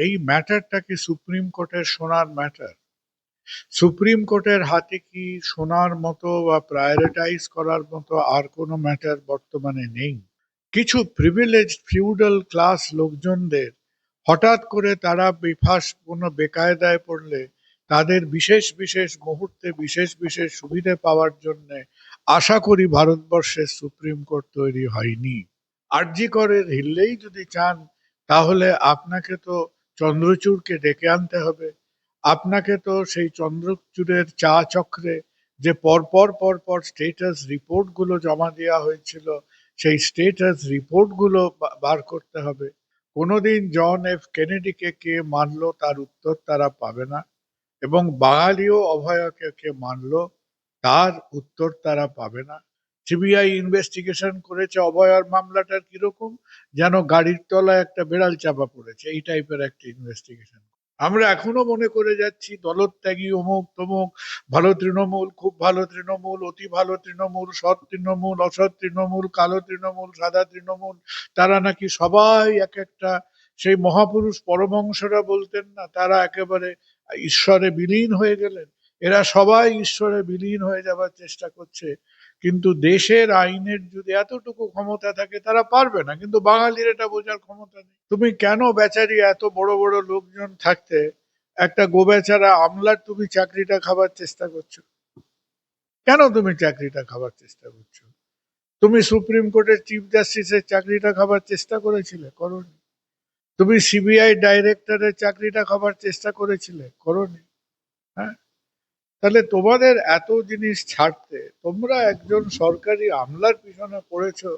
এই ম্যাটারটা কি সুপ্রিম কোর্টের শোনার ম্যাটার? সুপ্রিম কোর্টের হাতে কি শোনার মতো বা প্রায়োরিটাইজ করার মতো আর কোনো ম্যাটার বর্তমানে নেই? কিছু প্রিভিলেজ ফিউডাল ক্লাস লোকজনদের হঠাৎ করে তারা বেফাস কোনো বেকায়দায় পড়লে তাদের বিশেষ বিশেষ মুহূর্তে বিশেষ বিশেষ সুবিধে পাওয়ার জন্য আশা করি ভারতবর্ষের সুপ্রিম কোর্ট তৈরি হয়নি। আরজি করের হিললেই যদি চান তাহলে আপনাকে তো চন্দ্রচূড়কে ডেকে আনতে হবে। আপনাকে তো সেই চন্দ্রচূড়ের চা চক্রে যে পরপর স্টেটাস রিপোর্ট গুলো জমা দেওয়া হয়েছিল সেই স্টেটাস রিপোর্ট গুলো বার করতে হবে। কোনোদিন জন এফ কেনেডিকে কে মানলো তার উত্তর তারা পাবে না, এবং বাঙালিও অভয়কে কে মানলো তার উত্তর তারা পাবে না। সিবিআই ইনভেস্টিগেশন করেছে অভয়ার মামলাটার কিরকম, যেন গাড়ির তলায় একটা বেড়াল চাপা পড়েছে, এই টাইপের একটা ইনভেস্টিগেশন। আমরা এখনো মনে করে যাচ্ছি দলত্যাগী অমুক তমুক, ভালো তৃণমূল, খুব ভালো তৃণমূল, অতি ভালো তৃণমূল, সৎ তৃণমূল, অসৎ তৃণমূল, কালো তৃণমূল, সাদা তৃণমূল, তারা নাকি সবাই এক একটা, সেই মহাপুরুষ পরমহংসরা বলতেন না, তারা একেবারে ঈশ্বরে বিলীন হয়ে গেলেন। এরা সবাই ঈশ্বরে বিলীন হয়ে যাবার চেষ্টা করছে, কিন্তু দেশের আইনের যদি এতটুকু ক্ষমতা থাকে তারা পারবে না, কিন্তু বাঙালির এটা বোঝার ক্ষমতা নেই। তুমি কেন বেচারি এত বড় বড় লোকজন থাকতে একটা গোবেচারা আমলার তুমি চাকরিটা খাবার চেষ্টা করছো? কেন তুমি চাকরিটা খাবার চেষ্টা করছো? তুমি সুপ্রিম কোর্টের চিফ জাস্টিসের চাকরিটা খাবার চেষ্টা করেছিলে? করোনি। তুমি সিবিআই ডাইরেক্টরের চাকরিটা খাবার চেষ্টা করেছিলে? করোনি। হ্যাঁ, তাহলে তোমাদের এত জিনিস ছাড়তে তোমরা একজন সরকারি আমলার পিছনে পড়েছো,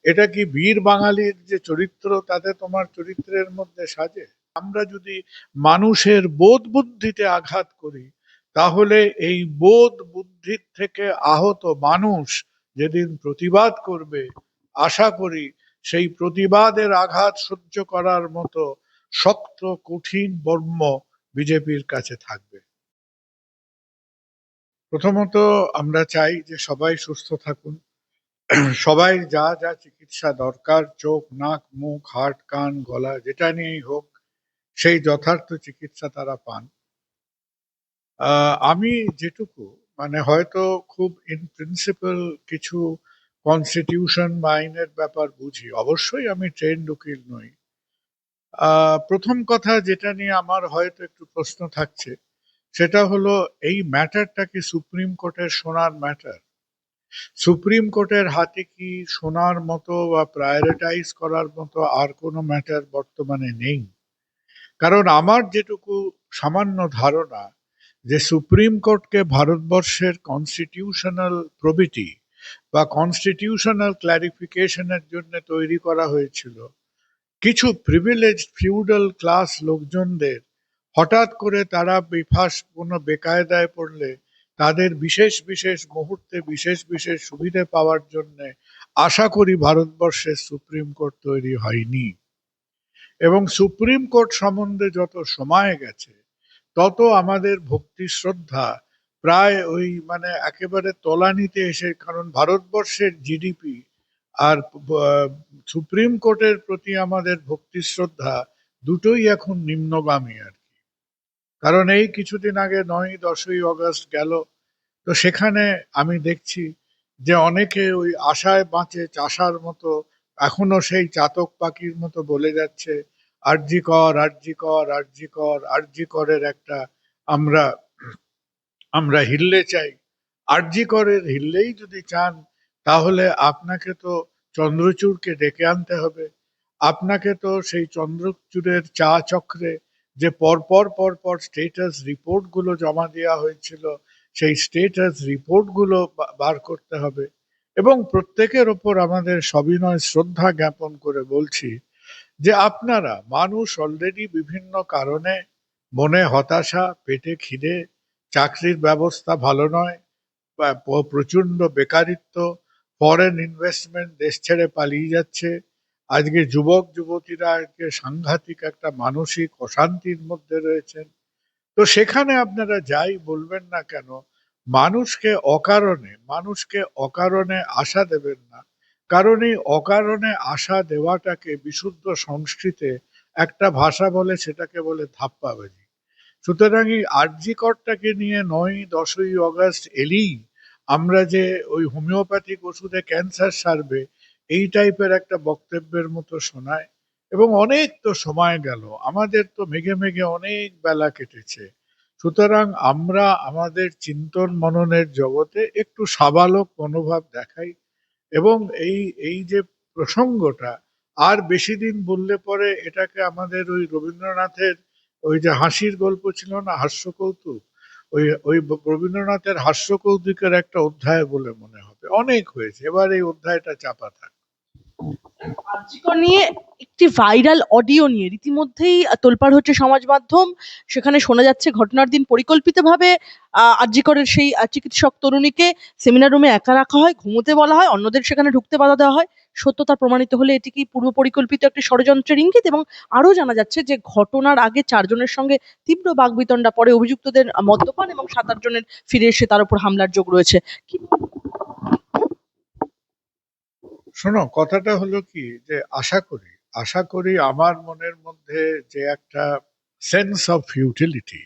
এটা কি বীর বাঙালির যে চরিত্র তাতে তোমার চরিত্রের মধ্যে সাজে? আমরা যদি মানুষের বোধ বুদ্ধিতে আঘাত করি, তাহলে এই বোধ বুদ্ধির থেকে আহত মানুষ যেদিন প্রতিবাদ করবে, আশা করি সেই প্রতিবাদের আঘাত সহ্য করার মতো শক্ত কঠিন বর্ম বিজেপির কাছে থাকবে। প্রথমত আমরা চাই যে সবাই সুস্থ থাকুন, সবাই যা যা চিকিৎসা দরকার, চোখ নাক মুখ হার্ট কান গলা যেটা নিয়েই হোক, সেই যথার্থ চিকিৎসা তারা পান। আমি যেটুকু মানে হয়তো খুব ইন প্রিন্সিপাল কিছু কনস্টিটিউশন বা আইনের ব্যাপার বুঝি, অবশ্যই আমি ট্রেন্ড উকিল নই। প্রথম কথা যেটা নিয়ে আমার হয়তো একটু প্রশ্ন থাকছে, সেটা হলো এই ম্যাটারটা কি সুপ্রিম কোর্টের শোনার ম্যাটার? সুপ্রিম কোর্টের হাতে কি শোনার মতো বা প্রায়োরিটাইজ করার মতো আর কোনো ম্যাটার বর্তমানে নেই? কারণ আমার যেটুকু সামান্য ধারণা, যে সুপ্রিম কোর্টকে ভারতবর্ষের কনস্টিটিউশনাল প্রবিটি বা কনস্টিটিউশনাল ক্ল্যারিফিকেশনের জন্য তৈরি করা হয়েছিল। কিছু প্রিভিলেজ ফিউডাল ক্লাস লোকজনদের হঠাৎ করে তারা বেফাস কোনো বেকায়দায় পড়লে তাদের বিশেষ বিশেষ মুহূর্তে বিশেষ বিশেষ সুবিধে পাওয়ার জন্য আশা করি ভারতবর্ষের সুপ্রিম কোর্ট তৈরি হয়নি। এবং সুপ্রিম কোর্ট সম্বন্ধে যত সময় গেছে তত আমাদের ভক্তি শ্রদ্ধা প্রায় ওই মানে একেবারে তলানিতে এসে, কারণ ভারতবর্ষের জিডিপি আর সুপ্রিম কোর্টের প্রতি আমাদের ভক্তি শ্রদ্ধা দুটোই এখন নিম্নগামী আর কি। কারণ এই কিছুদিন আগে 9-10ই আগস্ট গেল, তো সেখানে আমি দেখছি যে অনেকে ওই আশায় বাঁচে চাষার মতো এখনো সেই চাতক পাখির মতো বলে যাচ্ছে আরজি কর আরজি কর আরজি কর আরজি করের একটা আমরা আমরা হিললে চাই। আরজি করের হিললেই যদি চান তাহলে আপনাকে তো চন্দ্রচূড়কে ডেকে আনতে হবে। আপনাকে তো সেই চন্দ্রচূড়ের চা চক্রে যে পরপর স্টেটাস রিপোর্ট গুলো জমা দেওয়া হয়েছিল সেই স্টেটাস রিপোর্ট গুলো বার করতে হবে। এবং প্রত্যেকের ওপর আমাদের সবিনয় শ্রদ্ধা জ্ঞাপন করে বলছি যে আপনারা মানুষ অলরেডি বিভিন্ন কারণে মনে হতাশা, পেটে খিদে, চাকরির ব্যবস্থা ভালো নয়, প্রচন্ড বেকারিত্ব, ফরেন ইনভেস্টমেন্ট দেশ ছেড়ে পালিয়ে যাচ্ছে। আজকে যুবক যুবতীরা আজকে সাংঘাতিক একটা মানসিক অশান্তির মধ্যে রয়েছেন। তো সেখানে আপনারা যাই বলবেন না কেন, মানুষকে অকারণে আশা দেবেন না। কারণ এই অকারণে আশা দেওয়াটাকে বিশুদ্ধ সংস্কৃতে একটা ভাষা বলে, সেটাকে বলে ধাপ্পাবাজি। সুতরাং এই আরজি করটাকে নিয়ে 9-10ই অগাস্ট এলেই আমরা যে ওই হোমিওপ্যাথিক ওষুধে ক্যান্সার সারবে, এই টাইপের একটা বক্তব্যের মতো শোনায়। এবং অনেক তো সময় গেল, আমাদের তো মেঘে মেঘে অনেক বেলা কেটেছে। সুতরাং আমরা আমাদের চিন্তন মননের জগতে একটু সাবালক মনোভাব দেখাই। এবং এই এই যে প্রসঙ্গটা আর বেশি দিন বললে পরে এটাকে আমাদের ওই রবীন্দ্রনাথের ওই যে হাসির গল্প ছিল না, হাস্যকৌতুক, ওই ওই রবীন্দ্রনাথের হাস্যকৌতুকের একটা অধ্যায় বলে মনে হবে। অনেক হয়েছে, এবার এই অধ্যায়টা চাপা থাক। আরজিকর নিয়ে একটি ভাইরাল অডিও নিয়ে রীতিমধ্যেই তোলপাড় হচ্ছে সমাজ মাধ্যম। সেখানে শোনা যাচ্ছে ঘটনার দিন পরিকল্পিতভাবে আরজিকরের সেই চিকিৎসক তরুণীকে সেমিনার রুমে একা রাখা হয়, ঘুমোতে বলা হয়, অন্যদের সেখানে ঢুকতে বাধা দেওয়া হয়। সত্যতা প্রমাণিত হলে এটি কি পূর্ব পরিকল্পিত একটি ষড়যন্ত্রের ইঙ্গিত? এবং আরো জানা যাচ্ছে যে ঘটনার আগে 4 জনের সঙ্গে তীব্র বাকবিতণ্ডা, পরে অভিযুক্তদের মদ্যপান এবং 7-8 জনের ফিরে এসে তার উপর হামলার যোগ রয়েছে। কি শোনো, কথাটা হলো কি, যে আশা করি আমার মনের মধ্যে যে একটা সেন্স অফ ফিউটিলিটি,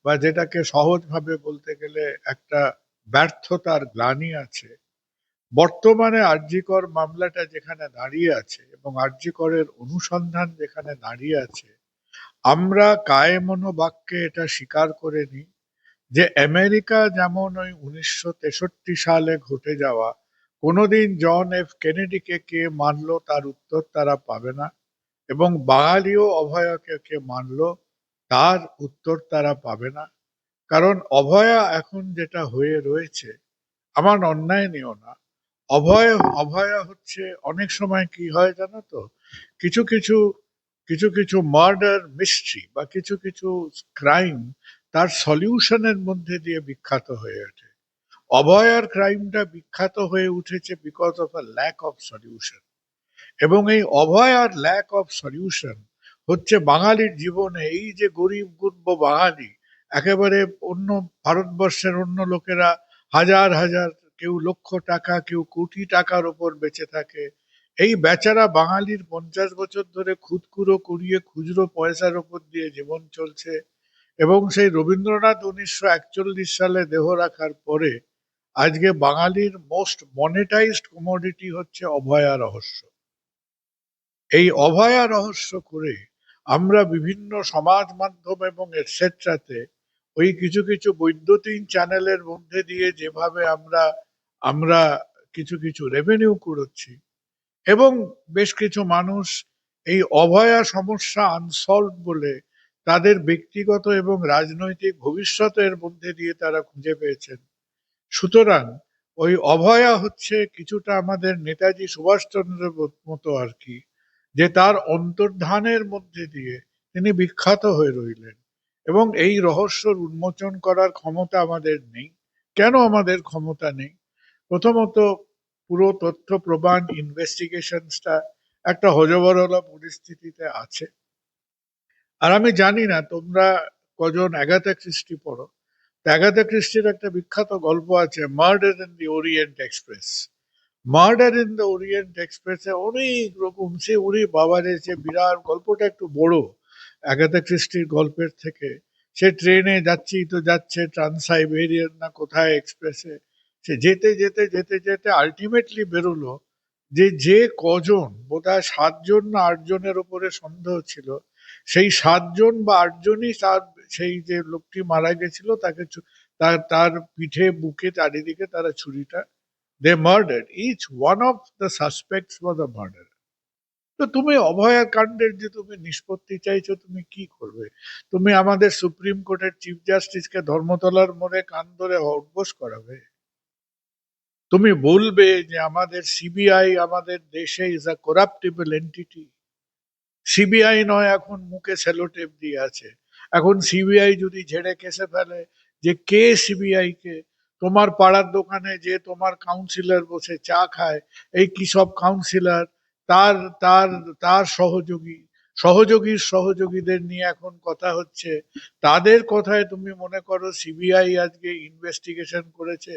বা যেটাকে সহজভাবে বলতে গেলে একটা ব্যর্থতার গ্লানি আছে, বর্তমানে আরজি কর মামলাটা যেখানে দাঁড়িয়ে আছে এবং আরজি করের অনুসন্ধান যেখানে দাঁড়িয়ে আছে, আমরা কায়ে মনোবাক্যে এটা স্বীকার করে নিই যে আমেরিকা যেমন ওই 1963 সালে ঘটে যাওয়া কোনোদিন জন এফ কেনেডিকে কে মানলো তার উত্তর তারা পাবে না, এবং বাঙালিও অভয়াকে কে মানলো তার উত্তর তারা পাবে না। কারণ অভয়া এখন যেটা হয়ে রয়েছে, আমার অন্যায় নিও না, অভয় অভয়া হচ্ছে, অনেক সময় কি হয় জানো তো, কিছু কিছু কিছু কিছু মার্ডার মিস্ট্রি বা কিছু কিছু ক্রাইম তার সলিউশনের মধ্যে দিয়ে বিখ্যাত হয়ে ওঠে। অভয়ার ক্রাইমটা বিখ্যাত হয়ে উঠেছে because of a lack of solution. এবং এই অভয়ার ল্যাক অফ সলিউশন হচ্ছে বাঙালির জীবনে, এই যে গরিব গুরব বাঙালি, একেবারে অন্য ভারতবর্ষের অন্য লোকেরা হাজার হাজার, কেউ লক্ষ টাকা, কেউ কোটি টাকার ওপর বেঁচে থাকে, এই বেচারা বাঙালির 50 বছর ধরে খুদকুড়ো কুড়িয়ে খুচরো পয়সার ওপর দিয়ে জীবন চলছে। এবং সেই রবীন্দ্রনাথ 1941 সালে দেহ রাখার পরে আজকে বাঙালির মোস্ট মনিটাইজড কমোডিটি হচ্ছে অভয়া রহস্য। এই অভয়া রহস্য করে আমরা বিভিন্ন সমাজ মাধ্যম এবং এটসেট্রাতে ওই কিছু কিছু বৈদ্যুতিন চ্যানেলের মধ্যে দিয়ে যেভাবে আমরা আমরা কিছু কিছু রেভিনিউ কুড়োচ্ছি, এবং বেশ কিছু মানুষ এই অভয়া সমস্যা আনসলভ বলে তাদের ব্যক্তিগত এবং রাজনৈতিক ভবিষ্যতের মধ্যে দিয়ে তারা খুঁজে পেয়েছেন। সুতরাং ওই অভয়া হচ্ছে কিছুটা আমাদের নেতাজি সুভাষচন্দ্রের মতো আর কি, যে তার অন্তর্ধানের মধ্যে দিয়ে তিনি বিখ্যাত হয়ে রইলেন। এবং এই রহস্যর উন্মোচন করার ক্ষমতা আমাদের নেই। কেন আমাদের ক্ষমতা নেই? প্রথমত, পুরো তথ্য প্রমাণ ইনভেস্টিগেশনসটা একটা হজবরল পরিস্থিতিতে আছে। আর আমি জানি না তোমরা কজন অ্যাগাথা ক্রিস্টি পড়ো। অ্যাগাথা ক্রিস্টির একটা বিখ্যাত গল্প আছে, murder in the Orient express. Murder in the Orient এক্সপ্রেসে অনেক রকম, সে উড়ি বাবারে, সে বিরাট, গল্পটা একটু বড় অ্যাগাথা ক্রিস্টির গল্পের থেকে। সে ট্রেনে যাচ্ছেই তো যাচ্ছে, ট্রান্স সাইবেরিয়ান না কোথায় এক্সপ্রেসে, সে যেতে যেতে যেতে যেতে আলটিমেটলি বেরোলো যে যে কজন, বোধহয় 7 জন না 8 জনের ওপরে সন্দেহ ছিল, সেই 7 জন বা 8 জনই তার, সেই যে লোকটি মারা গেছিল তাকে তার তার পিঠে বুকে চারিদিকে তারা ছুরিটা, they murdered. Each one of the suspects was a murderer. তো তুমি অভয়ার কাণ্ডের যে তুমি নিষ্পত্তি চাইছো, তুমি কি করবে? তুমি আমাদের সুপ্রিম কোর্টের চিফ জাস্টিসকে ধর্মতলার মোড়ে কান ধরে উঠবোস করাবে? তুমি বলবে যে আমাদের সিবিআই আমাদের দেশে ইজ আ করাপ্টিবল এন্টিটি? সিবিআই নয়, এখন মুখে সেলোটেপ দিয়ে আছে। এখন সিবিআই যদি ঝেড়ে কেসে ফেলে যে কে সিবিআই কে, তোমার পাড়ার দোকানে যে তোমার কাউন্সিলর বসে চা খায়, এই কি সব কাউন্সিলর, তার তার তার সহযোগী, সহযোগীর সহযোগীদের নিয়ে এখন কথা হচ্ছে, তাদের কথায় তুমি মনে করো সিবিআই আজকে ইনভেস্টিগেশন করেছে?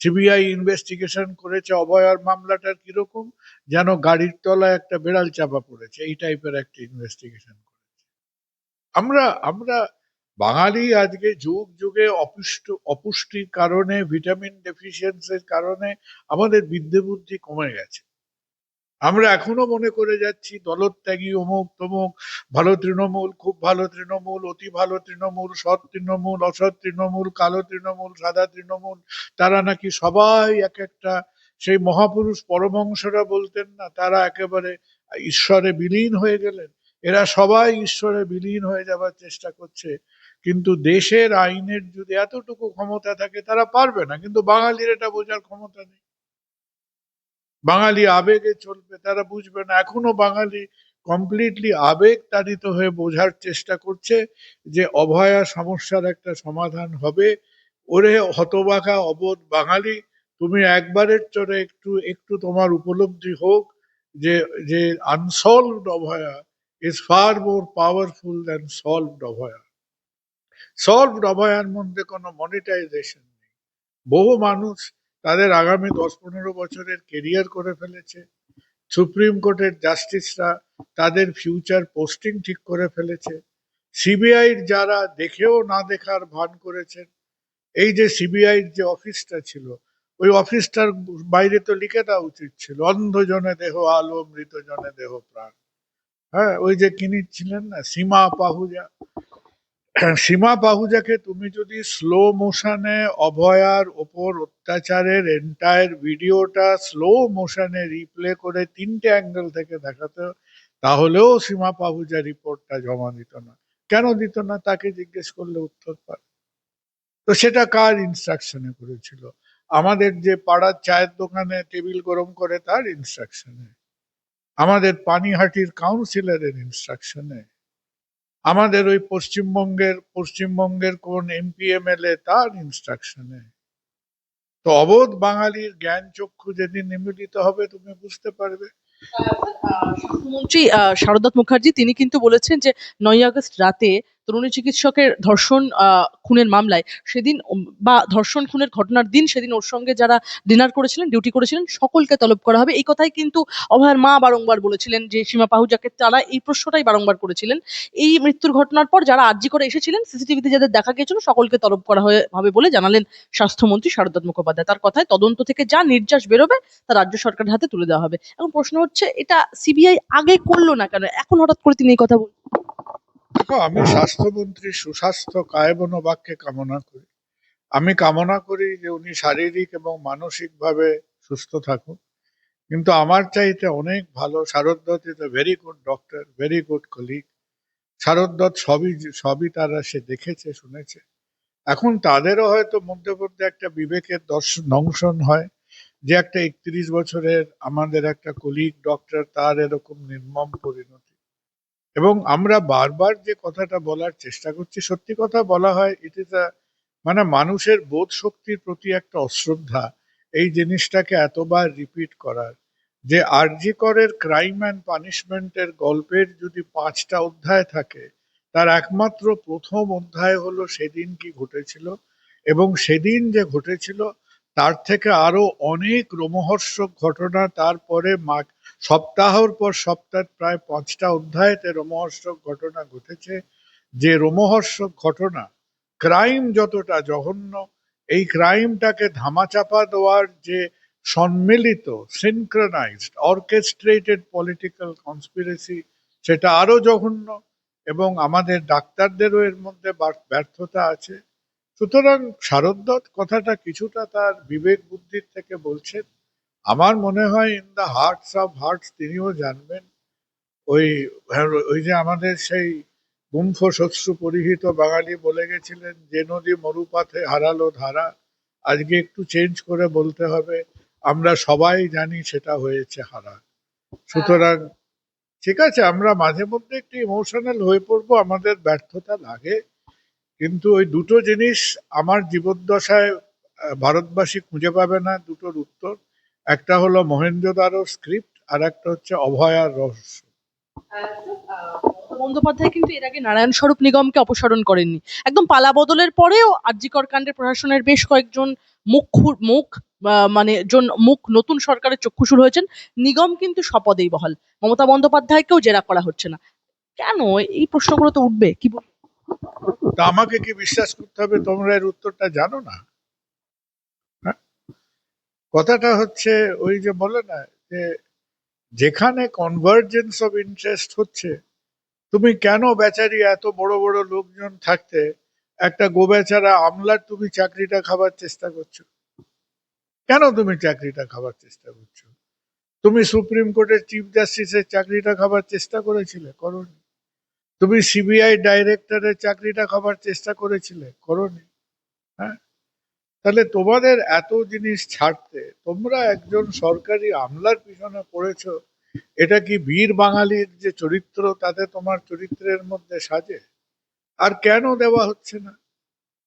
সিবিআই ইনভেস্টিগেশন করেছে অভয়ার মামলাটার কিরকম, যেন গাড়ির তলায় একটা বেড়াল চাপা পড়েছে, এই টাইপের একটা ইনভেস্টিগেশন। আমরা আমরা বাঙালি আজকে যুগ যুগে অপুষ্টির কারণে, ভিটামিন ডেফিসিয়েন্সির কারণে আমাদের বিদ্যে বুদ্ধি কমে গেছে। আমরা এখনো মনে করে যাচ্ছি দলত্যাগী অমুক তমুক, ভালো তৃণমূল, খুব ভালো তৃণমূল, অতি ভালো তৃণমূল, সৎ তৃণমূল, অসৎ তৃণমূল, কালো তৃণমূল, সাদা তৃণমূল, তারা নাকি সবাই এক একটা, সেই মহাপুরুষ পরমহংসরা বলতেন না, তারা একেবারে ঈশ্বরে বিলীন হয়ে গেলেন। এরা সবাই ঈশ্বরে বিলীন হয়ে যাবার চেষ্টা করছে, কিন্তু দেশের আইনের যদি এতটুকু ক্ষমতা থাকে তারা পারবে না। কিন্তু বাঙালির এটা বোঝার ক্ষমতা নেই। বাঙালি আবেগে চলবে, তারা বুঝবে না। এখনো বাঙালি কমপ্লিটলি আবেগ তাড়িত হয়ে বোঝার চেষ্টা করছে যে অভয়া সমস্যার একটা সমাধান হবে। ওরে হতবাকা অবোধ বাঙালি, তুমি একবারের চড়ে একটু একটু তোমার উপলব্ধি হোক যে যে unsolved Abhaya is far more powerful than solved Abhaya. Solved অভয়ার মধ্যে কোনো মনিটাইজেশন নেই। বহু মানুষ তাদের আগামী 10-15 বছরের কেরিয়ার করে ফেলেছে। সুপ্রিম কোর্টের জাস্টিসরা তাদের ফিউচার পোস্টিং ঠিক করে ফেলেছে। সিবিআই যারা দেখেও না দেখার ভান করেছেন, এই যে সিবিআই যে অফিসটা ছিল, ওই অফিসটার বাইরে তো লিখে দেওয়া উচিত ছিল অন্ধজনে দেহ আলো, মৃত জনে দেহ প্রাণ। হ্যাঁ, ওই যে কিনি ছিলেন না সীমা পাহুজা, সীমা পাহুজাকে তুমি যদি স্লো মোশনে অভয়ার ওপর অত্যাচারের এন্টায়ার ভিডিওটা স্লো মোশনে রিপ্লে করে 3টে অ্যাঙ্গেল থেকে দেখাতো, তাহলেও সীমা পাহুজা রিপোর্টটা জমা দিত না। কেন দিত না তাকে জিজ্ঞেস করলে উত্তর পায়। তো সেটা কার ইনস্ট্রাকশনে করেছিল? আমাদের যে পাড়ার চায়ের দোকানে টেবিল গরম করে তার ইনস্ট্রাকশনে? আমাদের পানিহাটির কাউন্সিলরের ইনস্ট্রাকশনে? আমাদের ওই পশ্চিমবঙ্গের কোন এমপি এমএলএ তার ইনস্ট্রাকশনে? তো অবোধ বাঙালির জ্ঞান চক্ষু যেদিন নিমীলিত হবে তুমি বুঝতে পারবে। স্বাস্থ্যমন্ত্রী শারদাত মুখার্জি তিনি কিন্তু বলেছেন যে ৯ই আগস্ট রাতে তরুণী চিকিৎসকের ধর্ষণ খুনের মামলায় সেদিন বা ধর্ষণ খুনের ঘটনার দিন সেদিন ওর সঙ্গে যারা ডিনার করেছিলেন, ডিউটি করেছিলেন সকলকে তলব করা হবে। এই কথাই কিন্তু অভয়ার মা বারংবার বলেছিলেন যে সীমা পাহুজাকে তারা এই প্রশ্নটাই বারংবার করেছিলেন। এই মৃত্যুর ঘটনার পর যারা আরজি করে এসেছিলেন সিসিটিভিতে যাদের দেখা গিয়েছিল সকলকে তলব করা হবে বলে জানালেন স্বাস্থ্যমন্ত্রী শারদাত মুখোপাধ্যায়। তার কথায় তদন্ত থেকে যা নির্যাস বেরোবে তা রাজ্য সরকারের হাতে তুলে দেওয়া হবে। এখন প্রশ্ন হচ্ছে এটা সিবিআই আগে করলো না কেন? এখন হঠাৎ করে তিনি এই কথা বলছেন? দেখো, আমি স্বাস্থ্যমন্ত্রীর সুস্বাস্থ্য কায়মনো বাক্যে কামনা করি। আমি কামনা করি যে উনি শারীরিক এবং মানসিক ভাবে সুস্থ থাকুন। কিন্তু আমার চাইতে অনেক ভালো Sharad Dutta is a very good doctor, very good colleague. Sharad Dutta সবই সবই তারা সে দেখেছে, শুনেছে। এখন তাদেরও হয়তো মধ্যে মধ্যে একটা বিবেকের দংশন হয় যে একটা 31 বছরের আমাদের একটা কলিগ ডক্টর, তার এরকম নির্মম পরিণতি। এবং আমরা বারবার যে কথাটা বলার চেষ্টা করছি, সত্যি কথা বলা হয়, ইট ইজ আ, মানে মানুষের বোধ শক্তির প্রতি একটা অশ্রদ্ধা এই জিনিসটাকে এতবার রিপিট করার। যে আরজি করের ক্রাইম অ্যান্ড পানিশমেন্টের গল্পের যদি 5টা অধ্যায় থাকে, তার একমাত্র প্রথম অধ্যায় হলো সেদিন কি ঘটেছিল। এবং সেদিন যে ঘটেছিল তার থেকে আরো অনেক রোমহর্ষক ঘটনা তারপরে সপ্তাহর পর সপ্তাহ প্রায় 5টা অধ্যায়তে রোমহর্ষক ঘটনা ঘটেছে। যে রোমহর্ষক ঘটনা, ক্রাইম যতটা জঘন্য, এই ক্রাইমটাকে ধামাচাপা দেওয়ার যে সম্মিলিত, সিনক্রোনাইজড, অর্কেস্ট্রেটেড পলিটিক্যাল কনস্পিরেসি, সেটা আরো জঘন্য। এবং আমাদের ডাক্তারদেরও এর মধ্যে ব্যর্থতা আছে। সুতরাং শারদ দত্ত কথাটা কিছুটা তার বিবেক বুদ্ধির থেকে বলছেন। আমার মনে হয় in the hertz of hearts তিনিও জানবেন। ওই ওই যে আমাদের সেই গুম্ফ শস্যু পরিহিত বাঙালি বলে গেছিলেন, যে নদী মরুপথে হারালো ধারা, আজকে একটু চেঞ্জ করে বলতে হবে, আমরা সবাই জানি সেটা হয়েছে হারা। সুতরাং ঠিক আছে, আমরা মাঝে মধ্যে একটু ইমোশনাল হয়ে পড়বো, আমাদের ব্যর্থতা লাগে। কিন্তু ওই দুটো জিনিস আমার জীবদ্দশায় ভারতবাসী খুঁজে পাবে না, দুটোর উত্তর। একটা হলো মহেঞ্জোদারো স্ক্রিপ্ট, আর একটা হচ্ছে অভয়ার রহস্য। মমতা বন্দ্যোপাধ্যায় কিন্তু এর আগে নারায়ণ স্বরূপ নিগমকে অপসারণ করেননি। একদম পালাবদলের পরেও আরজিকর কাণ্ডে প্রশাসনের বেশ কয়েকজন মুখ নতুন সরকারের চক্ষুশূল হয়েছেন। নিগম কিন্তু স্বপদেই বহাল। মমতা বন্দ্যোপাধ্যায়কেও জেরা করা হচ্ছে না। কেন এই প্রশ্নগুলো তো উঠবে, কি তা আমাকে কি বিশ্বাস করতে হবে তোমরা এর উত্তরটা জানো না? হ্যাঁ? কথাটা হচ্ছে ওই যে বলে না যে যেখানে কনভার্জেন্স অফ ইন্টারেস্ট হচ্ছে, তুমি কেন বেচারি এত বড় বড় লোকজন থাকতে একটা গোবেচারা আমলার তুমি চাকরিটা খাবার চেষ্টা করছো? কেন তুমি চাকরিটা খাবার চেষ্টা করছো? তুমি সুপ্রিম কোর্টের চিফ জাস্টিসের চাকরিটা খাবার চেষ্টা করেছিলে? করোনি। তুমি সিবিআই ডাইরেক্টরের চাকরিটা খাবার চেষ্টা করেছিলে? করোনি। হ্যাঁ? তাহলে তোমাদের এত জিনিস ছাড়তে তোমরা একজন সরকারি আমলার পিছনে পড়েছো, এটা কি বীর বাঙালির যে চরিত্র তাতে তোমার চরিত্রের মধ্যে সাজে? আর কেন দেওয়া হচ্ছে না?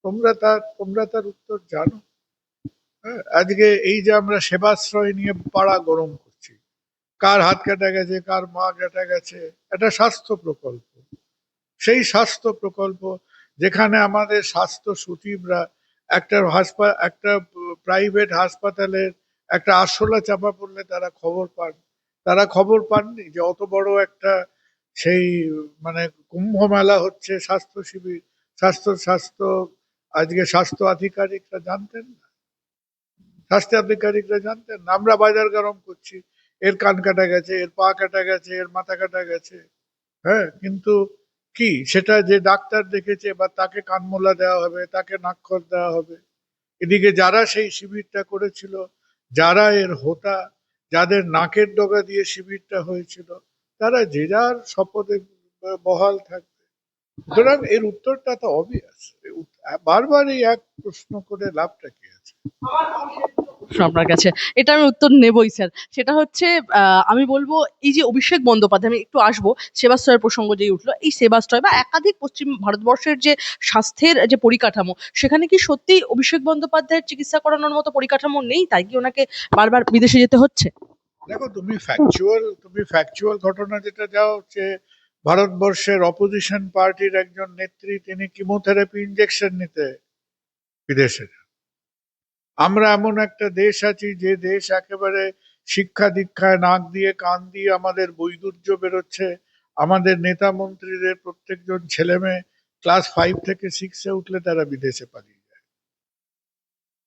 তোমরা তার উত্তর জানো? হ্যাঁ, আজকে এই যে আমরা সেবাশ্রয় নিয়ে পাড়া গরম করছি, কার হাত কাটা গেছে, কার মা কাটা গেছে, এটা স্বাস্থ্য প্রকল্প। সেই স্বাস্থ্য প্রকল্প যেখানে আমাদের স্বাস্থ্য সচিবরা একটা প্রাইভেট হাসপাতালের একটা আরশোলা চাপা পড়লে তারা খবর পান, তারা খবর পাননি যে অত বড় একটা সেই মানে কুম্ভ মেলা হচ্ছে, স্বাস্থ্য শিবির, স্বাস্থ্য আজকে স্বাস্থ্য আধিকারিকরা জানতেন না? স্বাস্থ্য আধিকারিকরা জানতেন না? আমরা বাজার গরম করছি, এর কান কাটা গেছে, এর পা কাটা গেছে, এর মাথা কাটা গেছে। হ্যাঁ, কিন্তু কি সেটা যে ডাক্তার দেখেছে বা তাকে কানমোলা দেওয়া হবে, তাকে নাকখত দেওয়া হবে? এদিকে যারা সেই শিবিরটা করেছিল, যারা এর হোতা, যাদের নাকের ডগা দিয়ে শিবিরটা হয়েছিল, তারা যে যার শপথে বহাল থাকবে। সুতরাং এর উত্তরটা তো অবভিয়াস। বারবার এই এক প্রশ্ন করে লাভটা কি আছে? প্রশ্ন আপনার কাছে? এটা আমি উত্তর নেবই স্যার। সেটা হচ্ছে আমি বলবো এই যে অভিষেক বন্দ্যোপাধ্যায়, আমি একটু আসবো সেবাশ্রয়ের প্রসঙ্গ যেই উঠলো, এই সেবাশ্রয় বা একাধিক পশ্চিম ভারতবর্ষের যে স্বাস্থ্যের যে পরিকাঠামো, সেখানে কি সত্যি অভিষেক বন্দ্যোপাধ্যায়ের চিকিৎসা করানোর মতো পরিকাঠামো নেই, তাই কি ওনাকে বারবার বিদেশে যেতে হচ্ছে? দেখো, তুমি ফ্যাকচুয়াল ঘটনা যেটা যা হচ্ছে, ভারতবর্ষের অপোজিশন পার্টির একজন নেত্রী তিনি কিমোথেরাপি ইনজেকশন নিতে বিদেশে যান। আমরা এমন একটা দেশ আছি যে দেশ একেবারে শিক্ষা দীক্ষায় নাক দিয়ে কান দিয়ে আমাদের বৈদুর্য বেরোচ্ছে, আমাদের নেতা মন্ত্রীদের প্রত্যেকজন ছেলে মেয়ে ক্লাস 5 থেকে 6-এ উঠলে তারা বিদেশে পালিয়ে যায়।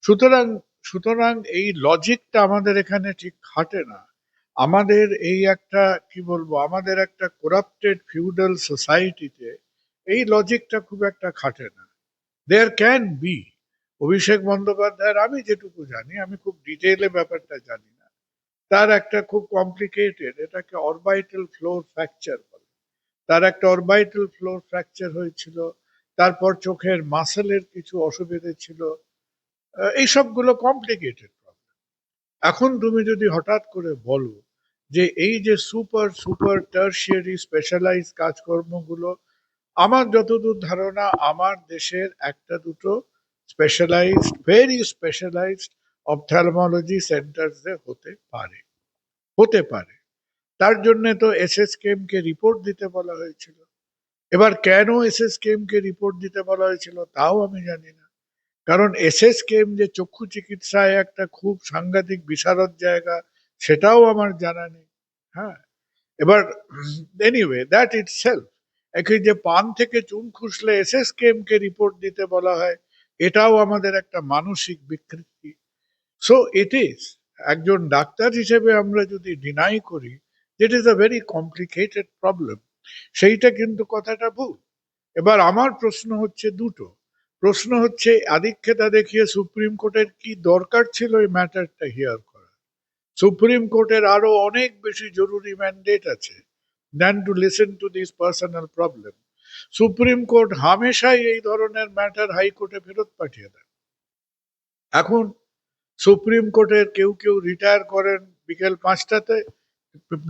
সুতরাং সুতরাং এই লজিকটা আমাদের এখানে ঠিক খাটে না। আমাদের এই একটা কি বলবো, আমাদের একটা করাপ্টেড ফিউডাল সোসাইটিতে এই লজিকটা খুব একটা খাটে না। দেয়ার ক্যান বি, অভিষেক বন্দ্যোপাধ্যায়ের আমি যেটুকু জানি, আমি খুব ডিটেইলে ব্যাপারটা জানি না, তার একটা খুব কমপ্লিকেটেড, এটাকে অরবাইটাল ফ্লোর ফ্র্যাকচার বলে, তার একটা অরবাইটাল ফ্লোর ফ্র্যাকচার হয়েছিল। তারপর চোখের মাসেলের কিছু অসুবিধে ছিল। এই সবগুলো কমপ্লিকেটেড প্রবলেম। এখন তুমি যদি হঠাৎ করে বলো যে এই যে সুপার সুপার টার্সিয়ারি স্পেশালাইজ কাজকর্মগুলো, আমার যতদূর ধারণা আমার দেশের একটা দুটো স্পেশালাইজড, ভেরি স্পেশালাইজড অপথ্যালমোলজি সেন্টার্স হতে পারে। তার জন্য তো এসএসকেএম কে রিপোর্ট দিতে বলা হয়েছিল। এবার কেন এসএসকেএম কে রিপোর্ট দিতে বলা হয়েছিল তাও আমি জানি না। কারণ এসএসকেএম যে চক্ষু চিকিৎসায় একটা খুব সাংঘাতিক বিশারদ জায়গা, সেটাও আমার জানা নেই। হ্যাঁ, এবার এনিওয়ে দ্যাট ইটসেলফ, একই যে পান থেকে চুন খুসলে এসএসকেএম কে রিপোর্ট দিতে বলা হয়, এটাও আমাদের একটা মানসিক বিকৃতি। সো ইট ইজ, একজন ডাক্তার হিসেবে আমরা যদি ডিনাই করি it is a very complicated problem, সেইটা কিন্তু কথাটা ভুল। এবার আমার প্রশ্ন হচ্ছে দুটো। প্রশ্ন হচ্ছে, আদিক্ষেতা দেখিয়ে সুপ্রিম কোর্টের কি দরকার ছিল এই ম্যাটারটা হিয়ার করা? সুপ্রিম কোর্টের আরো অনেক বেশি জরুরি ম্যান্ডেট আছে than to listen to these personal problem. Supreme court হামেশাই এই ধরনের ম্যাটার হাইকোর্টে ফেরত পাঠিয়ে দেয়। এখন সুপ্রিম কোর্টের কেউ কেউ রিটায়ার করেন বিকেল 5টাতে,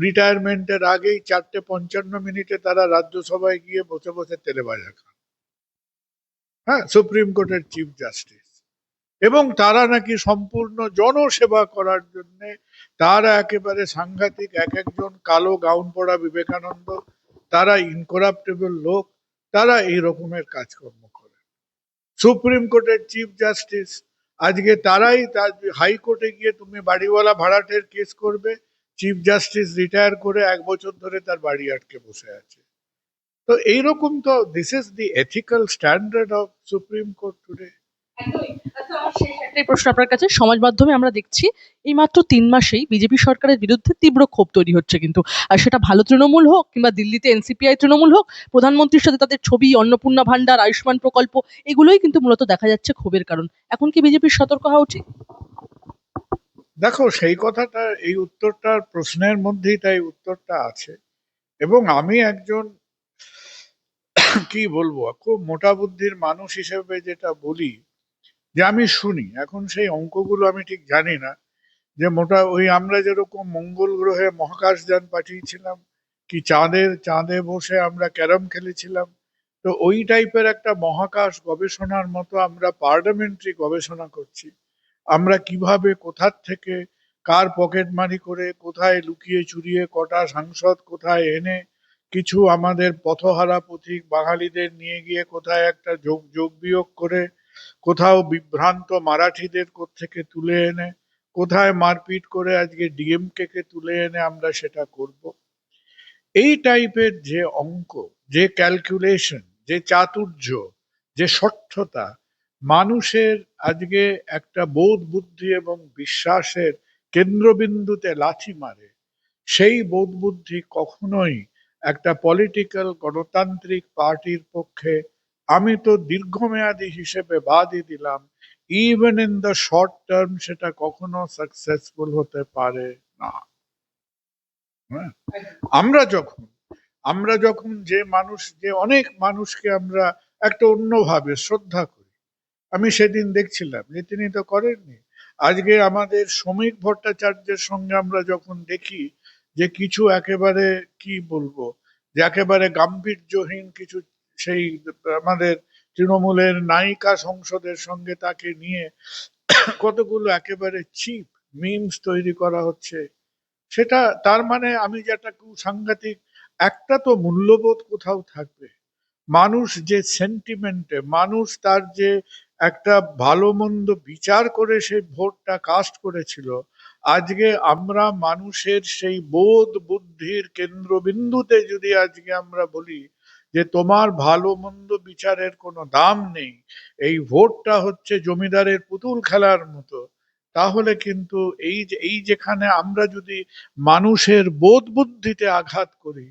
রিটায়ারমেন্টের আগেই 4:55 তারা রাজ্যসভায় গিয়ে বসে বসে তেলেবাজা খান। হ্যাঁ, সুপ্রিম কোর্টের চিফ জাস্টিস, এবং তারা নাকি সম্পূর্ণ জনসেবা করার জন্য, তারা একেবারে সাংঘাতিক, এক একজন কালো গাউন পরা বিবেকানন্দ, তারা ইনকরাপ্টেবল লোক, তারা এই রকমের কাজকর্ম করে। সুপ্রিম কোর্টের চিফ জাস্টিস আজকে তারাই, হাইকোর্টে গিয়ে তুমি বাড়িওয়ালা ভাড়াটের কেস করবে, চিফ জাস্টিস রিটায়ার করে 1 বছর ধরে তার বাড়ি আটকে বসে আছে। তো এইরকম তো this is the ethical standard of supreme court today. একদমই। আচ্ছা, আমার শেষ একটাই প্রশ্ন আপনার কাছে। সমাজ মাধ্যমে আমরা দেখছি এই মাত্র ৩ মাসেই বিজেপি সরকারের বিরুদ্ধে তীব্র ক্ষোভ তৈরি হচ্ছে কিন্তু। আর সেটা ভালো তৃণমূল হোক কিংবা দিল্লিতে এনসিপিআই তৃণমূল হোক, প্রধানমন্ত্রীর সাথে তাদের ছবি, অন্নপূর্ণা ভান্ডার, আয়ুষ্মান প্রকল্প এগুলোই কিন্তু মূলত দেখা যাচ্ছে ক্ষোভের কারণ। এখন কি বিজেপির সতর্ক হওয়া উচিত? দেখো, সেই কথাটা, এই উত্তরটার প্রশ্নের মধ্যেই তাই উত্তরটা আছে। এবং আমি একজন কি বলবো, খুব মোটা বুদ্ধির মানুষ হিসেবে যেটা বলি, যে আমি শুনি, এখন সেই অঙ্কগুলো আমি ঠিক জানি না, যে মোটা ওই আমরা যেরকম মঙ্গল গ্রহে মহাকাশযান পাঠিয়েছিলাম, কি চাঁদে বসে আমরা ক্যারম খেলেছিলাম, তো ওই টাইপের একটা মহাকাশ গবেষণার মতো আমরা পার্লামেন্টারি গবেষণা করছি। আমরা কিভাবে, কোথার থেকে, কার পকেট মারি করে, কোথায় লুকিয়ে চুরিয়ে কটা সাংসদ কোথায় এনে কিছু আমাদের পথহারা পথিক বাঙালিদের নিয়ে গিয়ে কোথায় একটা যোগ যোগ বিয়োগ করে, কোথাও বিভ্রান্ত মারাঠিদের থেকে তুলে এনে, কোথায় মারপিট করে আজকে ডিএমকে কে তুলে এনে আমরা সেটা করব। এই টাইপের যে অঙ্ক, যে ক্যালকুলেশন, যে চাতুর্য, যে স্বচ্ছতা মানুষের আজকে একটা বোধ বুদ্ধি এবং বিশ্বাসের কেন্দ্রবিন্দুতে লাথি মারে, সেই বোধ বুদ্ধি কখনোই একটা পলিটিক্যাল গণতান্ত্রিক পার্টির পক্ষে, আমি তো দীর্ঘমেয়াদী হিসেবে বাদই দিলাম, even in the short term সেটা কখনো সাকসেসফুল হতে পারে না। হ্যাঁ, আমরা যখন আমরা যখন যে অনেক মানুষকে আমরা একটা অন্যভাবে শ্রদ্ধা করি, আমি সেদিন দেখছিলাম যে তিনি তো করেননি। আজকে আমাদের শ্রমিক ভট্টাচার্যের সঙ্গে আমরা যখন দেখি যে কিছু একেবারে কি বলবো, যে একেবারে গাম্ভীর্যহীন কিছু, সেই আমাদের তৃণমূলের নায়িকা সংসদের সঙ্গে তাকে নিয়ে কতগুলো একেবারে চিপ মিমস তৈরি করা হচ্ছে, সেটা তার মানে আমি যেটা খুব সাংঘাতিক, একটা তো মূল্যবোধ কোথাও থাকবে। মানুষ যে সেন্টিমেন্টে, মানুষ তার যে একটা ভালো মন্দ বিচার করে সেই ভোটটা কাস্ট করেছিল, আজকে আমরা মানুষের সেই বোধ বুদ্ধির কেন্দ্রবিন্দুতে যদি আজকে আমরা বলি যে তোমার ভালো মন্দ বিচারের কোনো দাম নেই, এই ভোটটা হচ্ছে জমিদারের পুতুল খেলার মতো, তাহলে কিন্তু এই যেখানে আমরা যদি মানুষের বোধ বুদ্ধিতে আঘাত করি,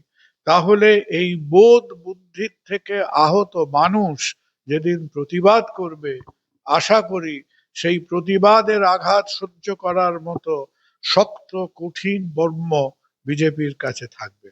তাহলে এই বোধ বুদ্ধির থেকে আহত মানুষ যেদিন প্রতিবাদ করবে, আশা করি সেই প্রতিবাদের আঘাত সহ্য করার মতো শক্ত কঠিন বর্ম বিজেপির কাছে থাকবে।